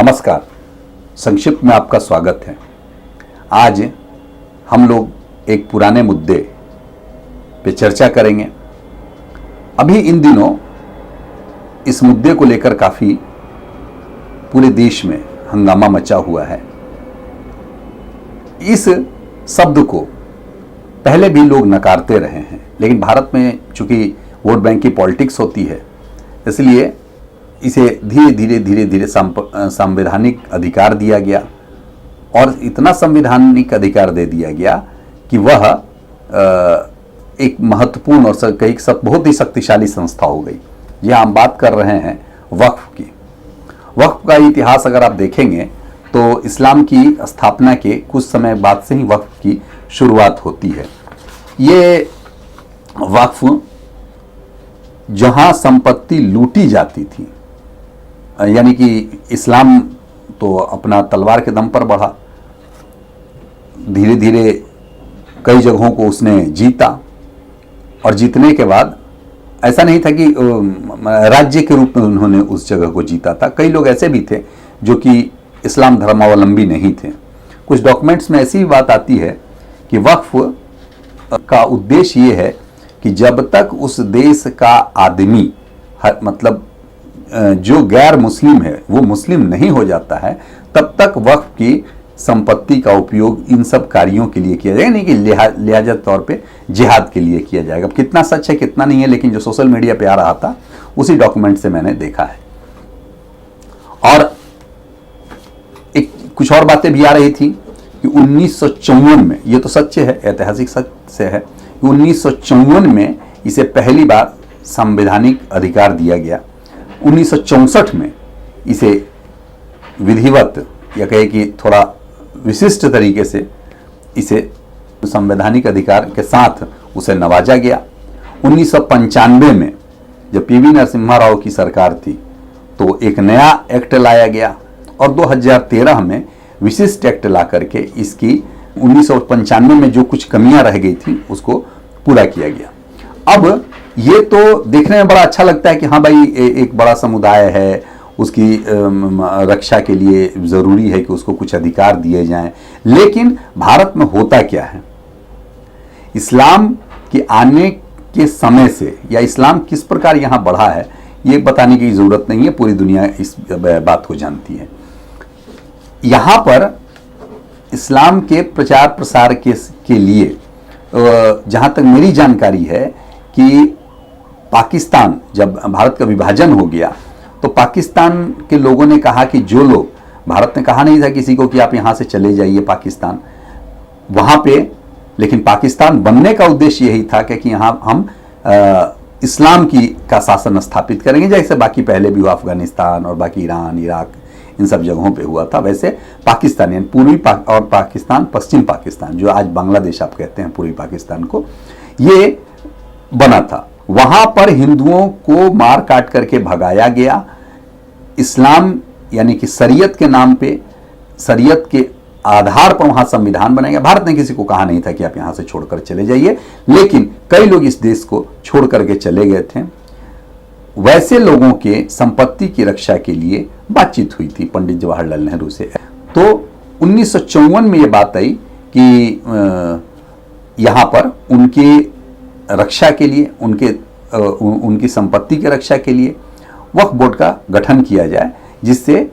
नमस्कार। संक्षिप्त में आपका स्वागत है। आज हम लोग एक पुराने मुद्दे पे चर्चा करेंगे। अभी इन दिनों इस मुद्दे को लेकर काफी पूरे देश में हंगामा मचा हुआ है। इस शब्द को पहले भी लोग नकारते रहे हैं, लेकिन भारत में चूंकि वोट बैंक की पॉलिटिक्स होती है, इसलिए इसे धीरे धीरे संवैधानिक अधिकार दिया गया और इतना संवैधानिक अधिकार दे दिया गया कि वह एक महत्वपूर्ण और बहुत ही शक्तिशाली संस्था हो गई। यह हम बात कर रहे हैं वक्फ की। वक्फ का इतिहास अगर आप देखेंगे तो इस्लाम की स्थापना के कुछ समय बाद से ही वक्फ की शुरुआत होती है। ये वक्फ जहां संपत्ति लूटी जाती थी, यानी कि इस्लाम तो अपना तलवार के दम पर बढ़ा, धीरे धीरे कई जगहों को उसने जीता और जीतने के बाद ऐसा नहीं था कि राज्य के रूप में उन्होंने उस जगह को जीता था। कई लोग ऐसे भी थे जो कि इस्लाम धर्मावलंबी नहीं थे। कुछ डॉक्यूमेंट्स में ऐसी बात आती है कि वक्फ का उद्देश्य ये है कि जब तक उस देश का आदमी मतलब जो गैर मुस्लिम है वो मुस्लिम नहीं हो जाता है, तब तक वक्फ की संपत्ति का उपयोग इन सब कार्यों के लिए किया जाएगा। नहीं कि लिहाजा तौर पे जिहाद के लिए किया जाएगा। अब कितना सच है कितना नहीं है, लेकिन जो सोशल मीडिया पे आ रहा था उसी डॉक्यूमेंट से मैंने देखा है। और एक कुछ और बातें भी आ रही थी कि 1954 में, ये तो सच है, ऐतिहासिक सच है कि 1954 में इसे पहली बार संवैधानिक अधिकार दिया गया। 1964 में इसे विधिवत या कहे कि थोड़ा विशिष्ट तरीके से इसे संवैधानिक अधिकार के साथ उसे नवाजा गया। 1995 में जब पीवी नरसिम्हा राव की सरकार थी तो एक नया एक्ट लाया गया और 2013 में विशिष्ट एक्ट ला करके इसकी 1995 में जो कुछ कमियां रह गई थी उसको पूरा किया गया। अब ये तो देखने में बड़ा अच्छा लगता है कि हाँ भाई एक बड़ा समुदाय है, उसकी रक्षा के लिए ज़रूरी है कि उसको कुछ अधिकार दिए जाएं। लेकिन भारत में होता क्या है, इस्लाम के आने के समय से या इस्लाम किस प्रकार यहाँ बढ़ा है ये बताने की ज़रूरत नहीं है, पूरी दुनिया इस बात को जानती है। यहाँ पर इस्लाम के प्रचार प्रसार के लिए जहाँ तक मेरी जानकारी है कि पाकिस्तान, जब भारत का विभाजन हो गया तो पाकिस्तान के लोगों ने कहा कि जो लोग, भारत ने कहा नहीं था किसी को कि आप यहाँ से चले जाइए पाकिस्तान, वहाँ पे, लेकिन पाकिस्तान बनने का उद्देश्य यही था कि यहाँ हम इस्लाम का शासन स्थापित करेंगे, जैसे बाकी पहले भी हुआ अफगानिस्तान और बाकी ईरान, इराक, इन सब जगहों पे हुआ था। वैसे पाकिस्तान यानी पूर्वी और पाकिस्तान, पश्चिम पाकिस्तान जो आज बांग्लादेश आप कहते हैं, पूर्वी पाकिस्तान को, ये बना था। वहां पर हिंदुओं को मार काट करके भगाया गया। इस्लाम यानी कि शरीयत के नाम पे, शरीयत के आधार पर वहां संविधान बनाया गया। भारत ने किसी को कहा नहीं था कि आप यहां से छोड़कर चले जाइए, लेकिन कई लोग इस देश को छोड़ करके चले गए थे। वैसे लोगों के संपत्ति की रक्षा के लिए बातचीत हुई थी पंडित जवाहरलाल नेहरू से। तो 1954 में यह बात आई कि यहां पर उनके रक्षा के लिए, उनकी संपत्ति की रक्षा के लिए वक्फ बोर्ड का गठन किया जाए, जिससे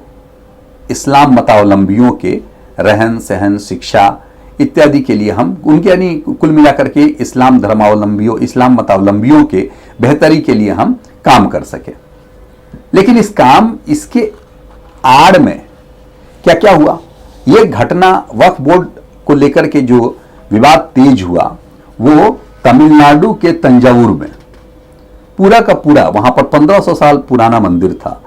इस्लाम मतावलंबियों के रहन सहन, शिक्षा इत्यादि के लिए हम उनके यानी कुल मिलाकर के इस्लाम धर्मावलंबियों, इस्लाम मतावलंबियों के बेहतरी के लिए हम काम कर सके। लेकिन इसके आड़ में क्या क्या हुआ, ये घटना वक्फ बोर्ड को लेकर के जो विवाद तेज हुआ वो तमिलनाडु के तंजावुर में पूरा का पूरा, वहां पर 1500 साल पुराना मंदिर था,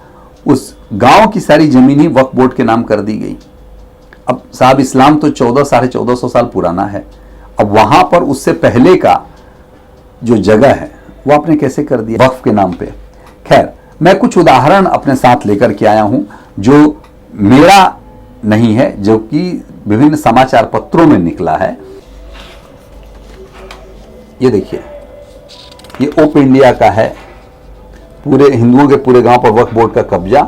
उस गांव की सारी जमीन ही वक्फ बोर्ड के नाम कर दी गई। अब साहब इस्लाम तो 1400-1450 साल पुराना है, अब वहां पर उससे पहले का जो जगह है वो आपने कैसे कर दिया वक्फ के नाम पे। खैर, मैं कुछ उदाहरण अपने साथ लेकर के आया हूं जो मेरा नहीं है, जो कि विभिन्न समाचार पत्रों में निकला है। ये देखिए, ये ओप इंडिया का है, पूरे हिंदुओं के पूरे गांव पर वक्फ बोर्ड का कब्जा,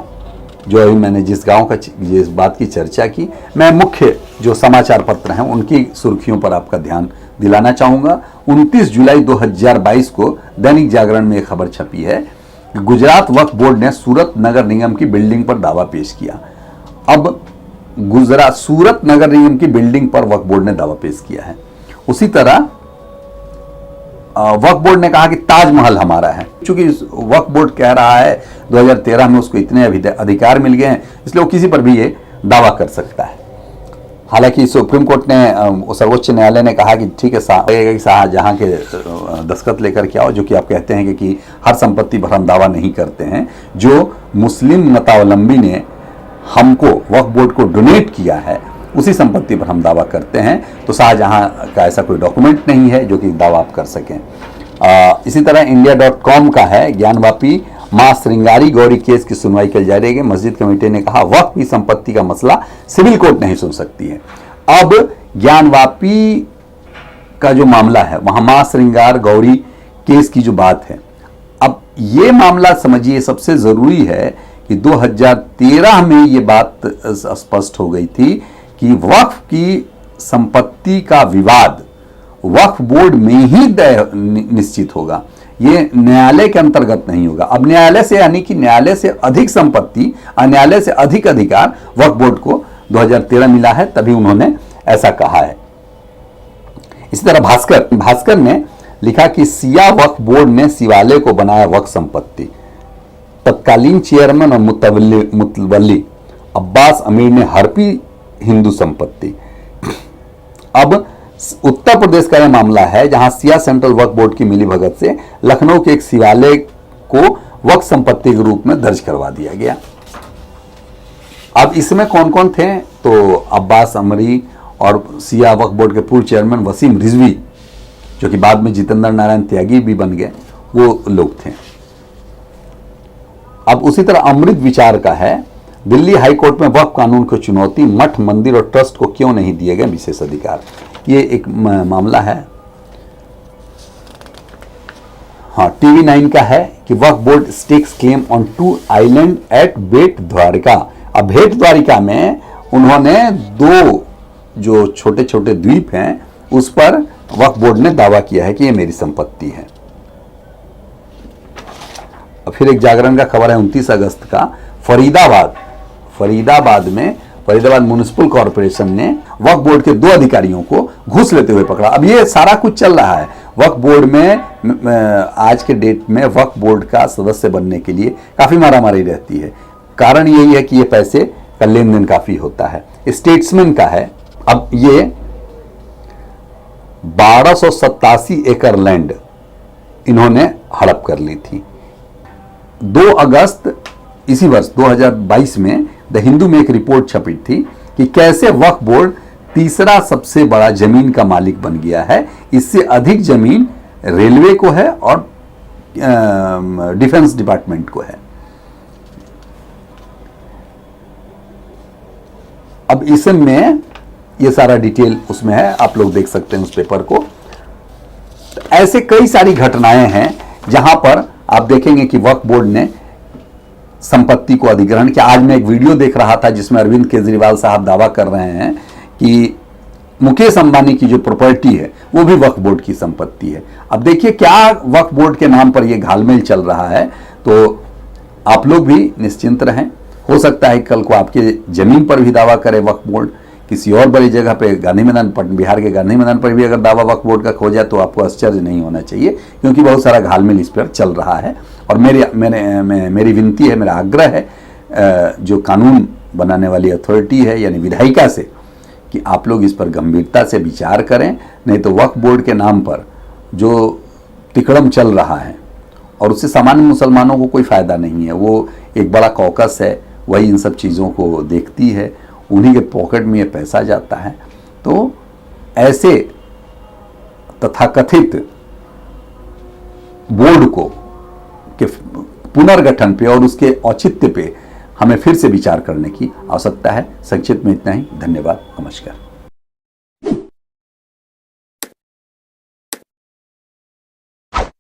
जो अभी मैंने जिस गांव का जिस बात की चर्चा की, मैं मुख्य जो समाचार पत्र हैं उनकी सुर्खियों पर आपका ध्यान दिलाना चाहूँगा। 29 जुलाई 2022 को दैनिक जागरण में एक खबर छपी है कि गुजरात वक्फ बोर्ड ने सूरत नगर निगम की बिल्डिंग पर दावा पेश किया। अब गुजरात सूरत नगर निगम की बिल्डिंग पर वक्फ बोर्ड ने दावा पेश किया है। उसी तरह वक्फ बोर्ड ने कहा कि ताजमहल हमारा है। चूंकि वक्फ बोर्ड कह रहा है 2013 में उसको इतने अधिकार मिल गए हैं, इसलिए वो किसी पर भी ये दावा कर सकता है। हालांकि सुप्रीम कोर्ट ने, सर्वोच्च न्यायालय ने कहा कि ठीक है, शाहजहां के दस्तखत लेकर के आओ, जो कि आप कहते हैं कि हर संपत्ति पर हम दावा नहीं करते हैं। जो मुस्लिम मतावलंबी ने हमको वक्फ बोर्ड को डोनेट किया है उसी संपत्ति पर हम दावा करते हैं, तो शाहजहां का ऐसा कोई डॉक्यूमेंट नहीं है जो कि दावा आप कर सकें। इसी तरह India.com का है, ज्ञानवापी मां श्रृंगारी गौरी केस की सुनवाई कल जारी है। मस्जिद कमेटी ने कहा वक्फ की संपत्ति का मसला सिविल कोर्ट नहीं सुन सकती है। अब ज्ञानवापी का जो मामला है वहां मां श्रृंगार गौरी केस की जो बात है, अब ये मामला समझिए, सबसे जरूरी है कि 2013 में ये बात स्पष्ट हो गई थी कि वक्फ की संपत्ति का विवाद वक्फ बोर्ड में ही निश्चित होगा, ये न्यायालय के अंतर्गत नहीं होगा। अब न्यायालय से, यानी कि न्यायालय से अधिक संपत्ति, न्यायालय से अधिक अधिकार वक्फ बोर्ड को 2013 मिला है, तभी उन्होंने ऐसा कहा है। इसी तरह भास्कर ने लिखा कि सिया वक्फ बोर्ड ने शिवालय को बनाया वक्फ संपत्ति। तत्कालीन चेयरमैन और मुतवल्ली अब्बास अमीर ने हड़पी हिंदू संपत्ति। अब उत्तर प्रदेश का यह मामला है जहां सिया सेंट्रल वक्फ बोर्ड की मिलीभगत से लखनऊ के एक शिवालय को वक्फ संपत्ति के रूप में दर्ज करवा दिया गया। अब इसमें कौन कौन थे, तो अब्बास अमरी और सिया वक्फ बोर्ड के पूर्व चेयरमैन वसीम रिजवी, जो कि बाद में जितेंद्र नारायण त्यागी भी बन गए, वो लोग थे। अब उसी तरह अमृत विचार का है, दिल्ली हाईकोर्ट में वक्फ कानून को चुनौती, मठ मंदिर और ट्रस्ट को क्यों नहीं दिए गए विशेष अधिकार। ये एक मामला है। हाँ, TV9 का है कि वक्फ board stakes claim on 2 island at Bet Dwarka. अब बेट द्वारिका में उन्होंने 2 जो छोटे छोटे द्वीप हैं उस पर वक्फ बोर्ड ने दावा किया है कि ये मेरी संपत्ति है। अब फिर एक जागरण का खबर है 29 अगस्त का, फरीदाबाद म्युनिसिपल कॉर्पोरेशन ने वक्फ बोर्ड के 2 अधिकारियों को घूस लेते हुए पकड़ा। अब ये सारा कुछ चल रहा है वक्फ बोर्ड में। आज के डेट में वक्फ बोर्ड का सदस्य बनने के लिए काफी मारामारी रहती है। कारण यही है कि ये पैसे का लेन देन काफी होता है। स्टेट्समैन का है, अब ये 1287 एकड़ लैंड इन्होंने हड़प कर ली थी। 2 अगस्त इसी वर्ष 2022 में द हिंदू में एक रिपोर्ट छपी थी कि कैसे वक्फ बोर्ड तीसरा सबसे बड़ा जमीन का मालिक बन गया है। इससे अधिक जमीन रेलवे को है और डिफेंस डिपार्टमेंट को है। अब इसमें ये सारा डिटेल उसमें है, आप लोग देख सकते हैं उस पेपर को। ऐसे कई सारी घटनाएं हैं जहां पर आप देखेंगे कि वक्फ बोर्ड ने संपत्ति को अधिग्रहण किया। आज मैं एक वीडियो देख रहा था जिसमें अरविंद केजरीवाल साहब दावा कर रहे हैं कि मुकेश अंबानी की जो प्रॉपर्टी है वो भी वक्फ बोर्ड की संपत्ति है। अब देखिए क्या वक्फ बोर्ड के नाम पर ये घालमेल चल रहा है। तो आप लोग भी निश्चिंत रहें, हो सकता है कल को आपके जमीन पर भी दावा करे वक्फ बोर्ड, किसी और बड़ी जगह पे गांधी मैदान, बिहार के गांधी मैदान पर भी अगर दावा वक्फ बोर्ड का खो जाए तो आपको आश्चर्य नहीं होना चाहिए, क्योंकि बहुत सारा घालमेल इस पर चल रहा है। और मेरी विनती है, मेरा आग्रह है जो कानून बनाने वाली अथॉरिटी है यानी विधायिका से, कि आप लोग इस पर गंभीरता से विचार करें, नहीं तो वक्फ बोर्ड के नाम पर जो तिकड़म चल रहा है और उससे सामान्य मुसलमानों को कोई फ़ायदा नहीं है। वो एक बड़ा कॉकस है, वही इन सब चीज़ों को देखती है, उन्हीं के पॉकेट में ये पैसा जाता है। तो ऐसे तथाकथित बोर्ड को के पुनर्गठन पे और उसके औचित्य पे हमें फिर से विचार करने की आवश्यकता है। संक्षिप्त में इतना ही। धन्यवाद, नमस्कार।